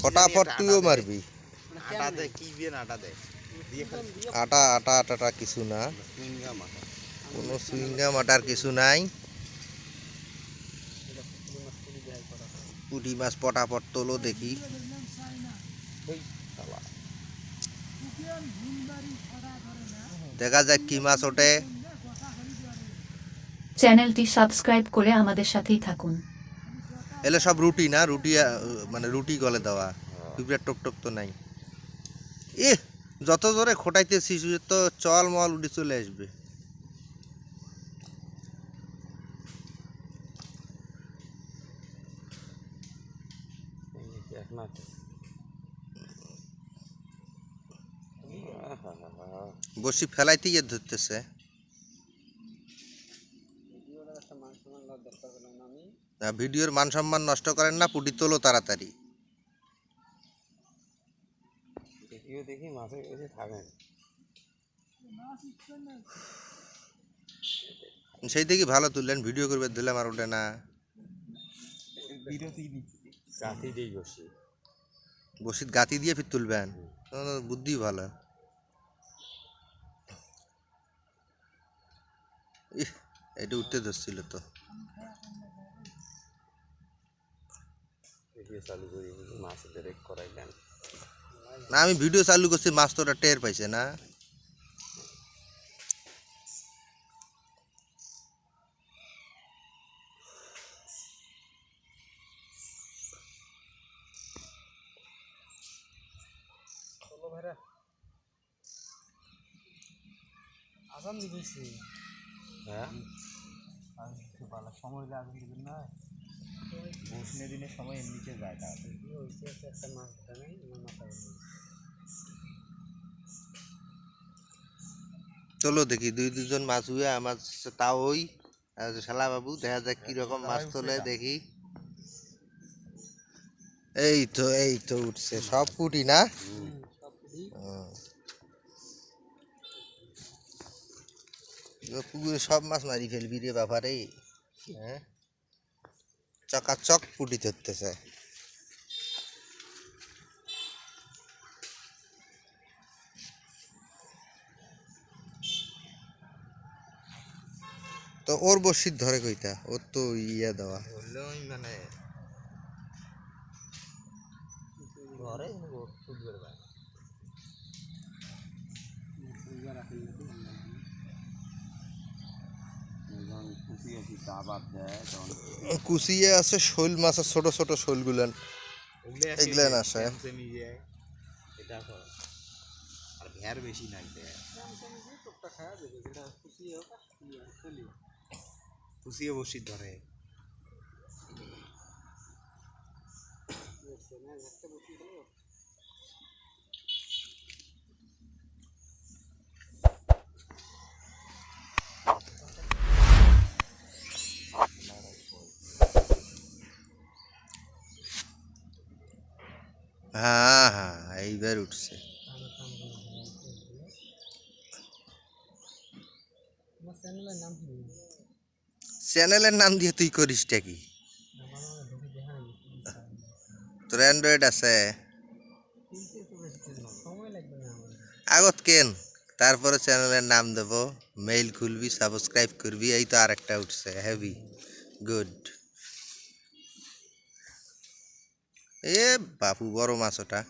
ফটাফট তুইও মারবি। আটা কিছু না, কোনো সুইংগাম আটার কিছু নাই। পুঁটি মাছ পটাপট তোলো দেখি। দেখা যাক কি মাছ ওঠে। চ্যানেলটি সাবস্ক্রাইব করে আমাদের সাথেই থাকুন। এলে সব রুটি না, রুটি মানে রুটি গলে দেওয়া, পিঁপড়ার টক টক তো নাই। যত জোরে খোটাইতেছিস তো চল মল উঠে চলে আসবে। বসি ফেলাইতে গিয়ে ধরতেছে। ভিডিওর মান সম্মান নষ্ট করেন না, পুটি তোলো তাড়াতাড়ি। দেখি মাছের কাছে থাকেন সেই দেখি ভালো তুললেন, ভিডিও করবে দিলাম আর ওঠে না। বসিত গাতি দিয়ে ফির তুলবেন, বুদ্ধি ভালো। এটা উঠতে ধরছিল তো। না আমি ভিডিও চালু করছি, মাছ তো ওটা টের পাইছে না। সময় লাগে না, বসনে দিনের সময় এমনিতে যায়। একটা মাছ ধরে নেই চলো দেখি দুজন মাছ হুয়ে আমার তাও ওই শালা বাবু দেখা যাক কিরকম মাছ তোলে দেখি। এই তো উঠছে সব পুঁটি না। পুকুরে সব মাছ মারি ফেলবি রে বাবা রে। হ্যাঁ, চকাচক পুঁটি ধরতেছে। তো ওর বসির ধরে কইতা, ওর তো ইয়া দেওয়া মানে কুচিয়ে আছে, শোল মাছ আছে, ছোট ছোট শোল গুলান এগুলান আসে। কুচিয়ে বসি ধরে। হ্যাঁ হ্যাঁ, এইবার উঠছে। চ্যানেলের নাম দিয়ে তুই করিসটা কি? তোর অ্যান্ড্রয়েড আছে আগত কেন, তারপরে চ্যানেলের নাম দেব, মেইল খুলবি, সাবস্ক্রাইব করবি। এই তো আরেকটা উঠছে, হেভি গুড। এ বাপু বড় মাছ ওটা।